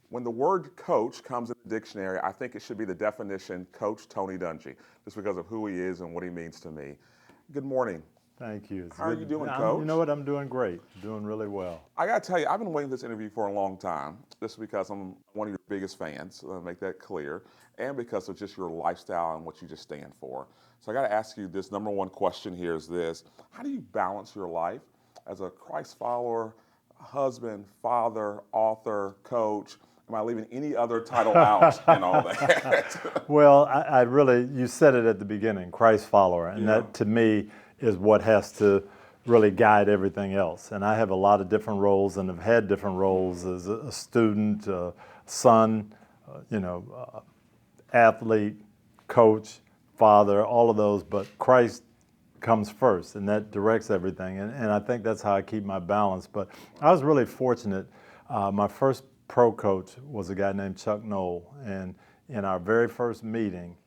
When the word coach comes in the dictionary, I think it should be the definition Coach Tony Dungy, just because of who he is and what he means to me. Good morning. Thank you. It's How are good. you doing, You Coach? know what? I'm doing great. Doing really well. I got to tell you, I've been waiting for this interview for a long time, just because I'm one of your biggest fans, make that clear, and because of just your lifestyle and what you just stand for. So I got to ask you this number one question here is this: how do you balance your life as a Christ follower, husband, father, author, coach? Am I leaving any other title out and all that? Well, I really, you said it at the beginning, Christ follower, and Yeah. that to me is what has to really guide everything else. And I have a lot of different roles and have had different roles as a student, son, athlete, coach, father, all of those, but Christ comes first, and that directs everything. And I think that's how I keep my balance. But I was really fortunate. My first pro coach was a guy named Chuck Knoll, and in our very first meeting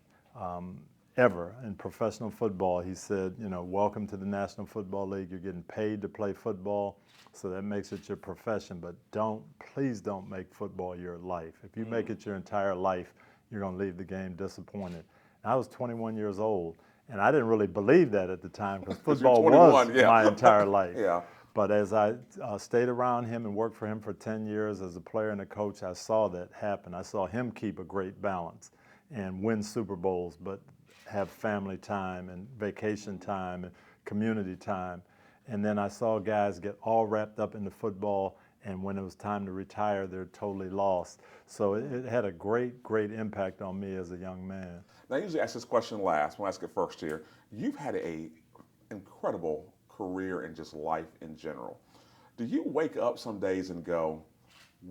ever in professional football, he said, welcome to the National Football League. You're getting paid to play football, so that makes it your profession, but please don't make football your life. If you make it your entire life, you're going to leave the game disappointed. And I was 21 years old, and I didn't really believe that at the time because football was yeah. my entire life. Yeah. But as I stayed around him and worked for him for 10 years as a player and a coach, I saw that happen. I saw him keep a great balance and win Super Bowls, but have family time and vacation time and community time. And then I saw guys get all wrapped up into football, and when it was time to retire, they're totally lost. So it had a great, great impact on me as a young man. Now, I usually ask this question last. When I ask it first here, you've had a incredible career and just life in general. Do you wake up some days and go,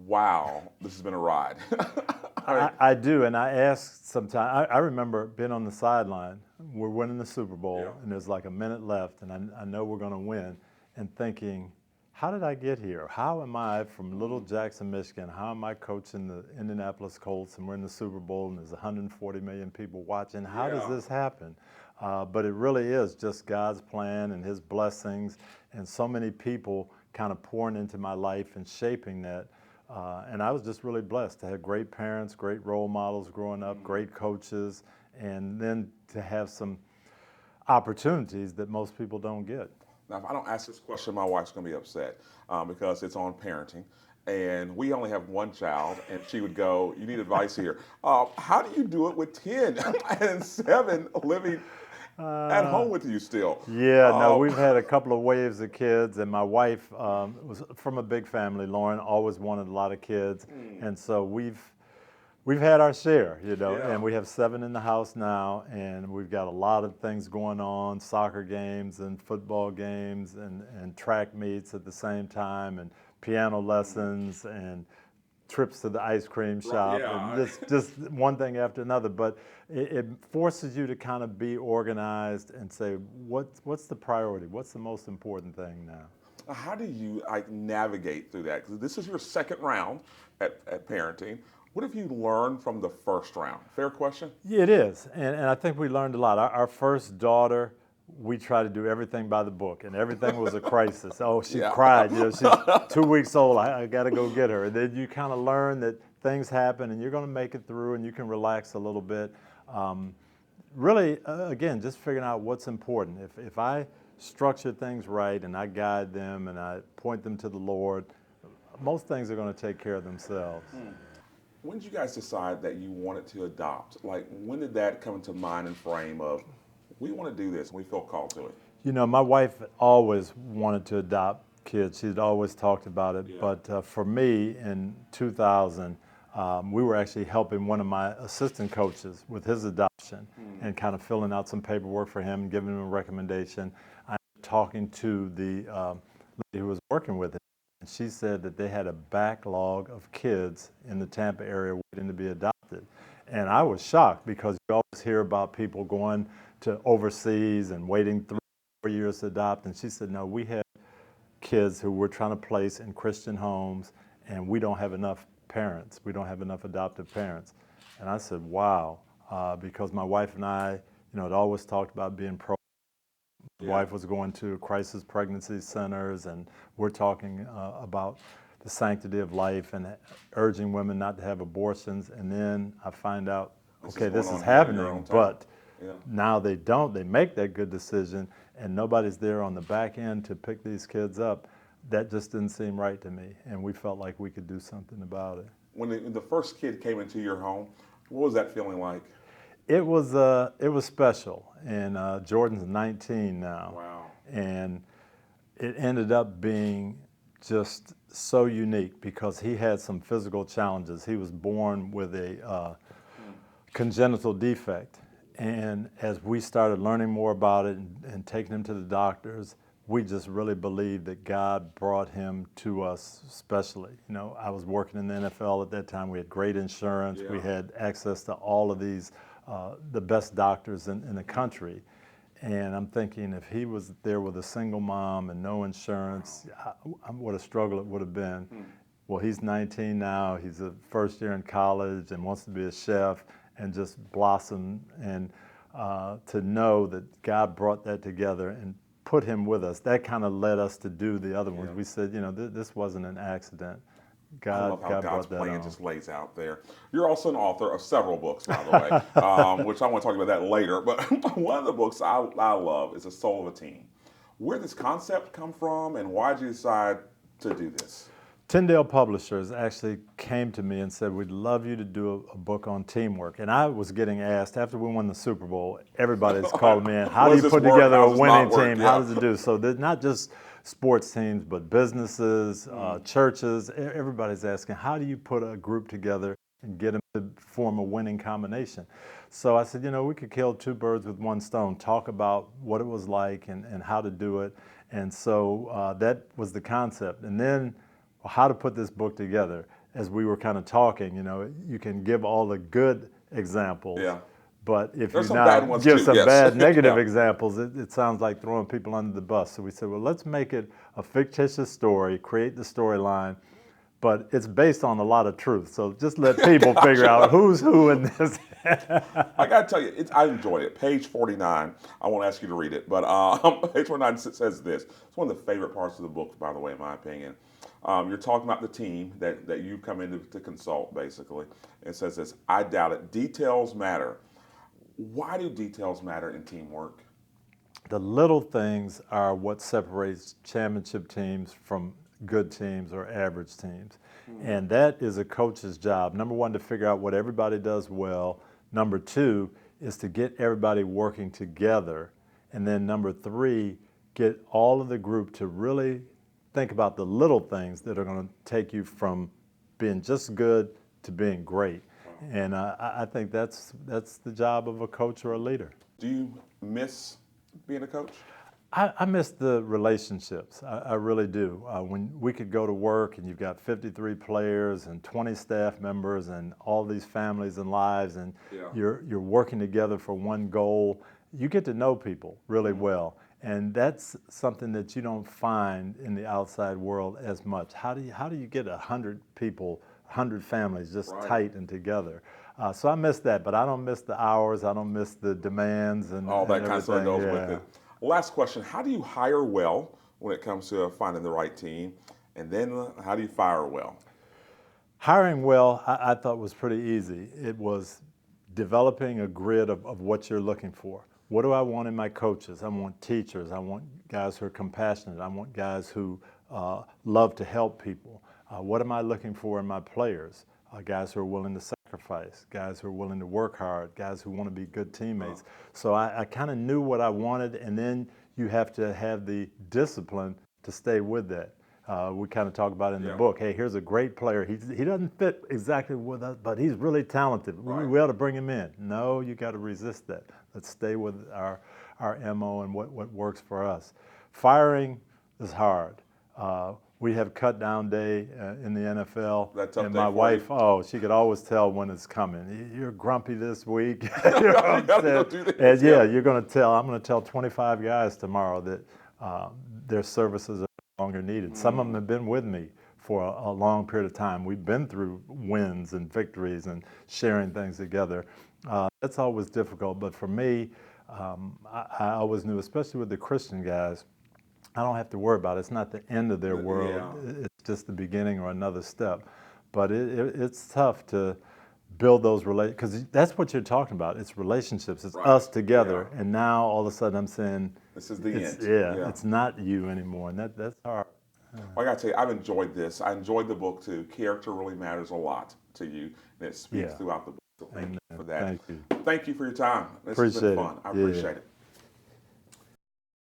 wow, this has been a ride? I do, and I ask sometimes. I remember being on the sideline. We're winning the Super Bowl, Yeah. and there's like a minute left, and I know we're going to win, and thinking, how did I get here? How am I from Little Jackson, Michigan? How am I coaching the Indianapolis Colts, and we're in the Super Bowl, and there's 140 million people watching? How does this happen? But it really is just God's plan and His blessings, and so many people kind of pouring into my life and shaping that. And I was just really blessed to have great parents, great role models growing up, great coaches, and then to have some opportunities that most people don't get. Now, if I don't ask this question, my wife's going to be upset because it's on parenting. And we only have one child, and she would go, you need advice here. How do you do it with 10 and 7 living at home with you still? Yeah, no, we've had a couple of waves of kids, and my wife was from a big family. Lauren always wanted a lot of kids, and so we've had our share, Yeah. and we have 7 in the house now, and we've got a lot of things going on, soccer games and football games and track meets at the same time, and piano lessons and trips to the ice cream shop, yeah. and just one thing after another. But it forces you to kind of be organized and say, what's the priority? What's the most important thing now? How do you navigate through that? Because this is your second round at parenting. What have you learned from the first round? Fair question? Yeah, it is, and I think we learned a lot. Our first daughter, we tried to do everything by the book, and everything was a crisis. Oh, she Yeah. cried. She's 2 weeks old. I got to go get her. And then you kind of learn that things happen, and you're going to make it through, and you can relax a little bit. Really, again, just figuring out what's important. If I structure things right, and I guide them, and I point them to the Lord, most things are going to take care of themselves. When did you guys decide that you wanted to adopt? Like, when did that come into mind and frame of, we want to do this, and we feel called to it? My wife always wanted to adopt kids. She'd always talked about it. Yeah. But for me, in 2000, we were actually helping one of my assistant coaches with his adoption and kind of filling out some paperwork for him, giving him a recommendation. I'm talking to the lady who was working with him, and she said that they had a backlog of kids in the Tampa area waiting to be adopted. And I was shocked because you always hear about people going to overseas and waiting 3 or 4 years to adopt. And she said, no, we have kids who we're trying to place in Christian homes, and we don't have enough parents. We don't have enough adoptive parents. And I said, wow, because my wife and I, had always talked about being pro. My wife was going to crisis pregnancy centers, and we're talking about the sanctity of life and urging women not to have abortions. And then I find out, okay, this is happening, but now they don't. They make that good decision, and nobody's there on the back end to pick these kids up. That just didn't seem right to me, and we felt like we could do something about it. When the first kid came into your home, what was that feeling like? It was special, and Jordan's 19 now. Wow. And it ended up being just so unique because he had some physical challenges. He was born with a congenital defect, and as we started learning more about it and taking him to the doctors, we just really believed that God brought him to us specially. You know, I was working in the NFL at that time. We had great insurance. We had access to all of these, the best doctors in the country. And I'm thinking if he was there with a single mom and no insurance, what a struggle it would have been. Well, he's 19 now. He's a first year in college and wants to be a chef and just blossom. And to know that God brought that together and put him with us, that kind of led us to do the other ones. We said, you know, this wasn't an accident. I love how God God's brought that plan on. just lays out there. You're also an author of several books, by the way, which I want to talk about that later. But one of the books I love is The Soul of a Team. Where did this concept come from, and why did you decide to do this? Tyndale Publishers actually came to me and said, we'd love you to do a book on teamwork. And I was getting asked, after we won the Super Bowl, everybody's calling me in, how do you put together a winning team? How does it do? So not just sports teams, but businesses, churches, everybody's asking, how do you put a group together and get them to form a winning combination? So I said, you know, we could kill two birds with one stone, talk about what it was like and how to do it. And so that was the concept. And then how to put this book together. As we were kind of talking, you know, you can give all the good examples, but if you not give some bad negative examples, it sounds like throwing people under the bus. So we said, well, let's make it a fictitious story, create the storyline, but it's based on a lot of truth. So just let people figure out who's who in this. I got to tell you, I enjoyed it. Page 49, I won't ask you to read it, but page 49 says this. It's one of the favorite parts of the book, by the way, in my opinion. You're talking about the team that you come in to consult, basically. It says this, I doubt it. Details matter. Why do details matter in teamwork? The little things are what separates championship teams from good teams or average teams. And that is a coach's job. Number one, to figure out what everybody does well. Number two is to get everybody working together. And then number three, get all of the group to really think about the little things that are going to take you from being just good to being great. And I think that's the job of a coach or a leader. Do you miss being a coach? I miss the relationships. I really do. When we could go to work and you've got 53 players and 20 staff members and all these families and lives, and you're working together for one goal, you get to know people really well. And that's something that you don't find in the outside world as much. How do you get 100 people, 100 families just tight and together? So I miss that, but I don't miss the hours. I don't miss the demands and all that and kind of stuff goes with it. Last question: how do you hire well when it comes to finding the right team, and then how do you fire well? Hiring well, I thought was pretty easy. It was developing a grid of what you're looking for. What do I want in my coaches? I want teachers. I want guys who are compassionate. I want guys who love to help people. What am I looking for in my players? Guys who are willing to sacrifice, guys who are willing to work hard, guys who want to be good teammates. So I kind of knew what I wanted, and then you have to have the discipline to stay with that. We kind of talk about in the book, hey, here's a great player. He doesn't fit exactly with us, but he's really talented. We ought to bring him in. No, you got to resist that. Let's stay with our MO and what works for us. Firing is hard. We have cut down day in the NFL, and my wife, she could always tell when it's coming. You're grumpy this week. You know what I'm saying? And you're going to tell. I'm going to tell 25 guys tomorrow that their services are no longer needed. Some of them have been with me for a long period of time. We've been through wins and victories and sharing things together. That's always difficult, but for me, I always knew, especially with the Christian guys, I don't have to worry about it. It's not the end of their world. It's just the beginning or another step. But it's tough to build those relate because that's what you're talking about. It's relationships. It's Right. us together. Yeah. And now all of a sudden I'm saying, This is the end. yeah, it's not you anymore, and that's hard. Well, I got to tell you, I've enjoyed this. I enjoyed the book too. Character really matters a lot to you, and it speaks Yeah. throughout the book. So thank you for that. Thank you. Thank you for your time. This has been Appreciate fun. it. I Yeah. appreciate it.